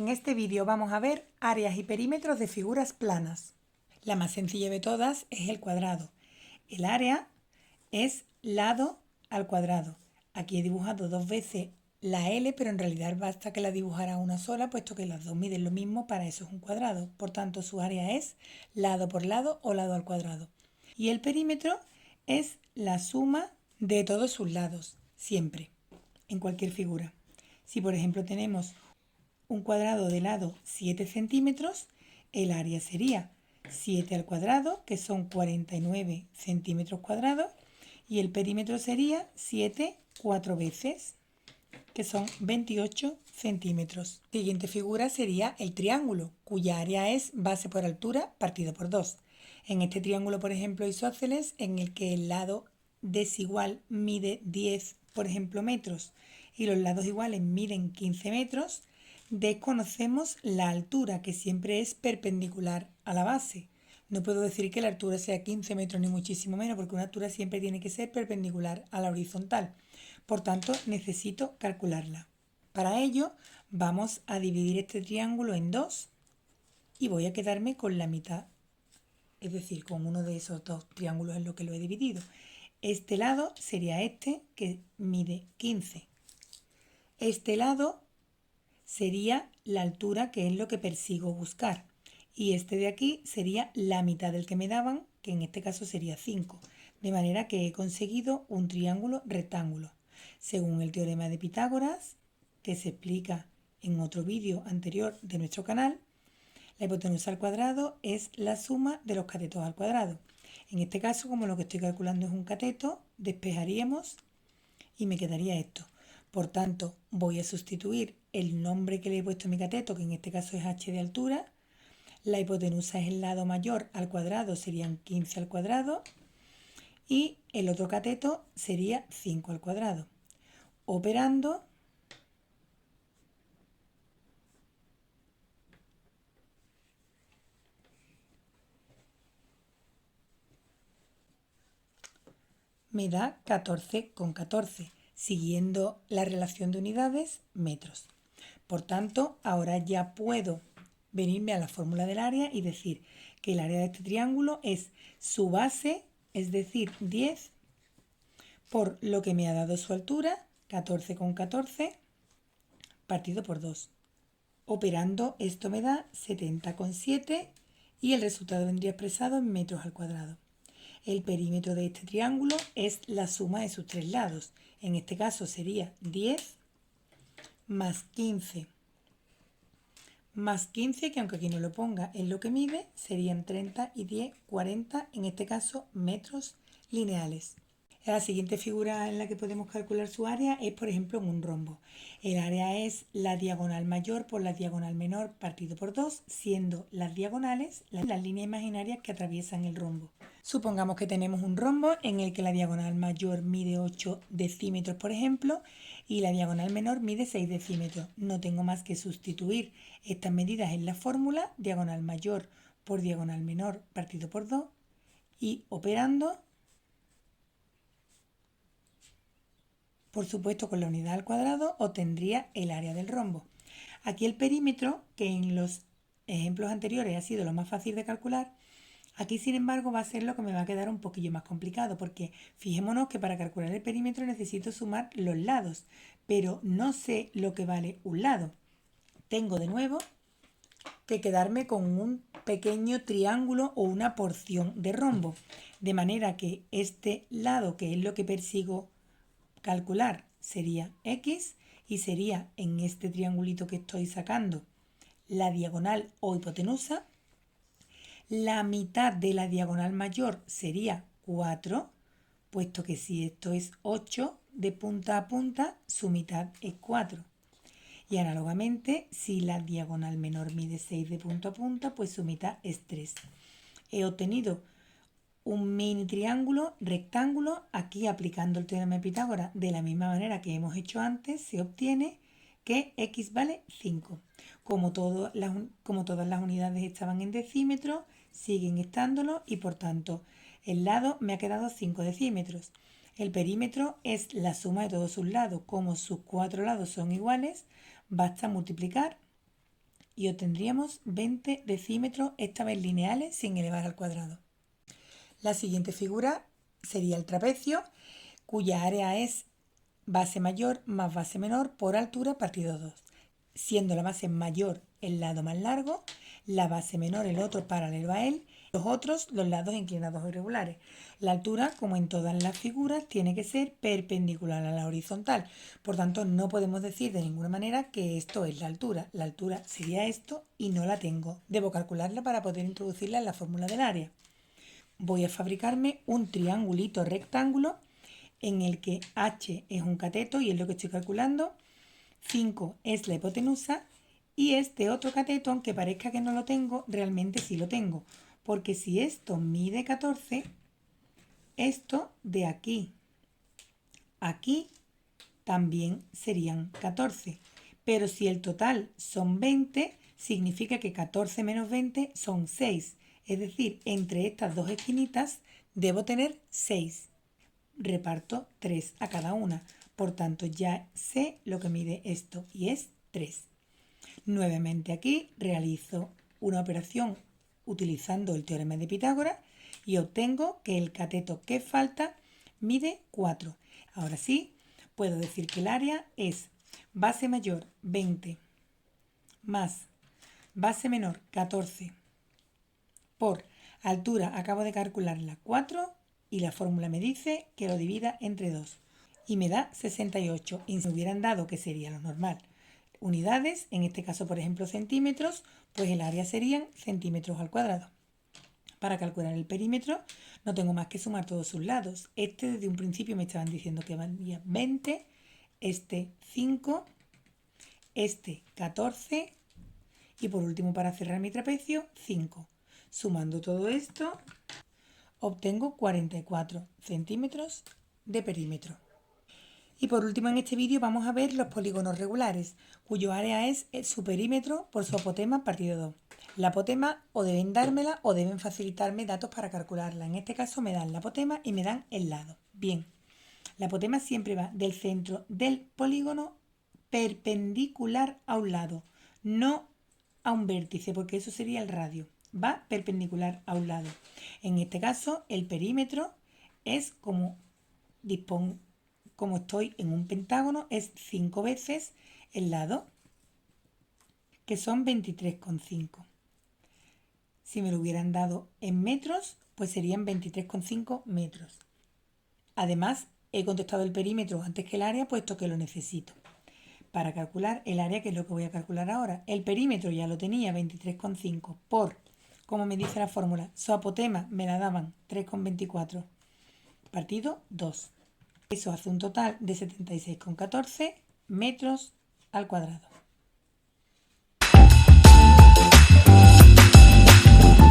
En este vídeo vamos a ver áreas y perímetros de figuras planas. La más sencilla de todas es el cuadrado. El área es lado al cuadrado. Aquí he dibujado dos veces la L, pero en realidad basta que la dibujara una sola, puesto que las dos miden lo mismo, para eso es un cuadrado. Por tanto, su área es lado por lado o lado al cuadrado. Y el perímetro es la suma de todos sus lados, siempre, en cualquier figura. Si por ejemplo tenemos un cuadrado de lado 7 centímetros, el área sería 7 al cuadrado, que son 49 centímetros cuadrados, y el perímetro sería 7 4 veces, que son 28 centímetros. Siguiente figura sería el triángulo, cuya área es base por altura partido por 2. En este triángulo, por ejemplo, isósceles, en el que el lado desigual mide 10, por ejemplo, metros, y los lados iguales miden 15 metros, desconocemos la altura, que siempre es perpendicular a la base. No puedo decir que la altura sea 15 metros ni muchísimo menos, porque una altura siempre tiene que ser perpendicular a la horizontal. Por tanto, necesito calcularla. Para ello, vamos a dividir este triángulo en dos y voy a quedarme con la mitad, es decir, con uno de esos dos triángulos en lo que lo he dividido. Este lado sería este, que mide 15. Este lado sería la altura, que es lo que persigo buscar. Y este de aquí sería la mitad del que me daban, que en este caso sería 5. De manera que he conseguido un triángulo rectángulo. Según el teorema de Pitágoras, que se explica en otro vídeo anterior de nuestro canal, la hipotenusa al cuadrado es la suma de los catetos al cuadrado. En este caso, como lo que estoy calculando es un cateto, despejaríamos y me quedaría esto. Por tanto, voy a sustituir el nombre que le he puesto a mi cateto, que en este caso es h de altura. La hipotenusa es el lado mayor al cuadrado, serían 15 al cuadrado. Y el otro cateto sería 5 al cuadrado. Operando, me da 14,14, siguiendo la relación de unidades, metros. Por tanto, ahora ya puedo venirme a la fórmula del área y decir que el área de este triángulo es su base, es decir, 10, por lo que me ha dado su altura, 14,14, partido por 2. Operando, esto me da 70,7 y el resultado vendría expresado en metros al cuadrado. El perímetro de este triángulo es la suma de sus tres lados. En este caso sería 10 más 15 más 15, que aunque aquí no lo ponga es lo que mide, serían 30 y 10, 40, en este caso metros lineales. La siguiente figura en la que podemos calcular su área es, por ejemplo, en un rombo. El área es la diagonal mayor por la diagonal menor partido por 2, siendo las diagonales las líneas imaginarias que atraviesan el rombo. Supongamos que tenemos un rombo en el que la diagonal mayor mide 8 decímetros, por ejemplo, y la diagonal menor mide 6 decímetros. No tengo más que sustituir estas medidas en la fórmula, diagonal mayor por diagonal menor partido por 2, y operando, por supuesto con la unidad al cuadrado, obtendría el área del rombo. Aquí el perímetro, que en los ejemplos anteriores ha sido lo más fácil de calcular, aquí sin embargo va a ser lo que me va a quedar un poquillo más complicado, porque fijémonos que para calcular el perímetro necesito sumar los lados, pero no sé lo que vale un lado. Tengo de nuevo que quedarme con un pequeño triángulo o una porción de rombo, de manera que este lado, que es lo que persigo calcular, sería x, y sería en este triangulito que estoy sacando la diagonal o hipotenusa. La mitad de la diagonal mayor sería 4, puesto que si esto es 8 de punta a punta, su mitad es 4. Y análogamente, si la diagonal menor mide 6 de punta a punta, pues su mitad es 3. He obtenido un mini triángulo rectángulo. Aquí, aplicando el teorema de Pitágoras de la misma manera que hemos hecho antes, se obtiene que x vale 5. Como todas las unidades estaban en decímetros, siguen estándolo, y por tanto el lado me ha quedado 5 decímetros. El perímetro es la suma de todos sus lados. Como sus cuatro lados son iguales, basta multiplicar y obtendríamos 20 decímetros, esta vez lineales sin elevar al cuadrado. La siguiente figura sería el trapecio, cuya área es base mayor más base menor por altura partido 2, siendo la base mayor el lado más largo, la base menor el otro paralelo a él, los otros los lados inclinados o irregulares. La altura, como en todas las figuras, tiene que ser perpendicular a la horizontal. Por tanto, no podemos decir de ninguna manera que esto es la altura. La altura sería esto y no la tengo. Debo calcularla para poder introducirla en la fórmula del área. Voy a fabricarme un triangulito rectángulo en el que h es un cateto y es lo que estoy calculando, 5 es la hipotenusa y este otro cateto, aunque parezca que no lo tengo, realmente sí lo tengo, porque si esto mide 14, esto de aquí a aquí también serían 14, pero si el total son 20, significa que 14 menos 20 son 6, es decir, entre estas dos esquinitas debo tener 6. Reparto 3 a cada una, por tanto ya sé lo que mide esto y es 3. Nuevamente aquí realizo una operación utilizando el teorema de Pitágoras y obtengo que el cateto que falta mide 4. Ahora sí, puedo decir que el área es base mayor 20 más base menor 14 por altura, acabo de calcularla, 4, y la fórmula me dice que lo divida entre 2 y me da 68. Y si me hubieran dado, que sería lo normal, unidades, en este caso por ejemplo centímetros, pues el área serían centímetros al cuadrado. Para calcular el perímetro no tengo más que sumar todos sus lados. Este desde un principio me estaban diciendo que valía 20, este 5, este 14 y por último, para cerrar mi trapecio, 5. Sumando todo esto, obtengo 44 centímetros de perímetro. Y por último, en este vídeo vamos a ver los polígonos regulares, cuyo área es su perímetro por su apotema partido 2. La apotema o deben dármela o deben facilitarme datos para calcularla. En este caso me dan la apotema y me dan el lado. Bien, la apotema siempre va del centro del polígono perpendicular a un lado, no a un vértice, porque eso sería el radio. Va perpendicular a un lado. En este caso, el perímetro es como estoy en un pentágono, es 5 veces el lado, que son 23,5. Si me lo hubieran dado en metros, pues serían 23,5 metros. Además, he contestado el perímetro antes que el área, puesto que lo necesito. Para calcular el área, que es lo que voy a calcular ahora, el perímetro ya lo tenía, 23,5 por, como me dice la fórmula, su apotema me la daban 3,24 partido 2. Eso hace un total de 76,14 metros al cuadrado.